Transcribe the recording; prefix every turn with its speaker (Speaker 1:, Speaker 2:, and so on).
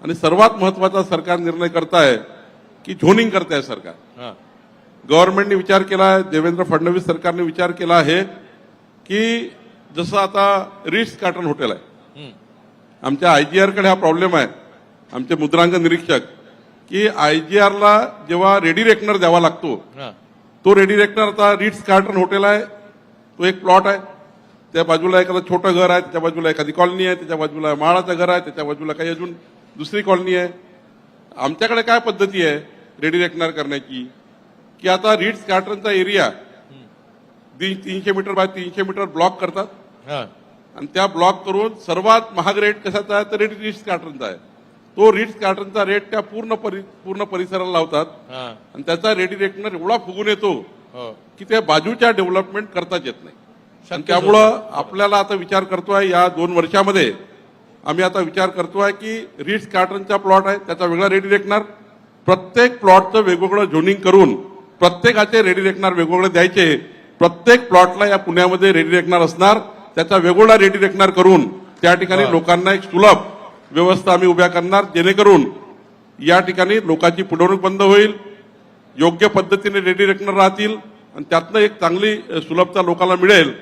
Speaker 1: आणि सर्वात महत्वाचा सरकार निर्णय करताय की झोनिंग करताय सरकार. गव्हर्नमेंटने विचार केला आहे, देवेंद्र फडणवीस सरकारने विचार केला आहे की जसं आता रिट्स कार्टन हॉटेल आहे, आमच्या आयजीआर कडे हा प्रॉब्लेम आहे, आमचे मुद्रांक निरीक्षक, की आयजीआर ला जेव्हा रेडी रेकनर द्यावा लागतो, तो रेडी रेकनर आता रिट्स कार्टन हॉटेल आहे, तो एक प्लॉट आहे, त्या बाजूला एखादं छोटं घर आहे, त्याच्या बाजूला एखादी कॉलनी आहे, त्याच्या बाजूला माळाचं घर आहे, त्याच्या बाजूला काही अजून दुसरी कॉलनी आहे. आमच्याकडे काय पद्धती आहे रेडी रेकनर करण्याची, की आता रिट्स कार्टनचा area 300 metre by 300 metre block करतात आणि त्या ब्लॉक करून सर्वात महाग रेट कशाचा आहे तर रिट्स कार्टनचा आहे. तो रिट्स कार्टनचा रेट त्या पूर्ण परिसराला लावतात आणि त्याचा रेडी रेकनर एवढा फुगून येतो की त्या बाजूच्या डेव्हलपमेंट करताच येत नाही. आणि त्यामुळं आपल्याला आता विचार करतोय या 2 वर्षामध्ये आम्ही आता विचार करतोय की रिट्स कार्टनचा प्लॉट आहे त्याचा वेगळा रेडी रेकनर, प्रत्येक प्लॉटचं वेगवेगळं झोनिंग करून प्रत्येकाचे रेडी रेकनर वेगवेगळे द्यायचे. प्रत्येक प्लॉटला या पुण्यामध्ये रेडी रेकनर असणार, त्याचा वेगवेगळा रेडी रेकनर करून त्या ठिकाणी लोकांना एक सुलभ व्यवस्था आम्ही उभ्या करणार, जेणेकरून या ठिकाणी लोकांची फुडवणूक बंद होईल, योग्य पद्धतीने रेडी रेकनर राहतील आणि त्यातनं एक चांगली सुलभता लोकांना मिळेल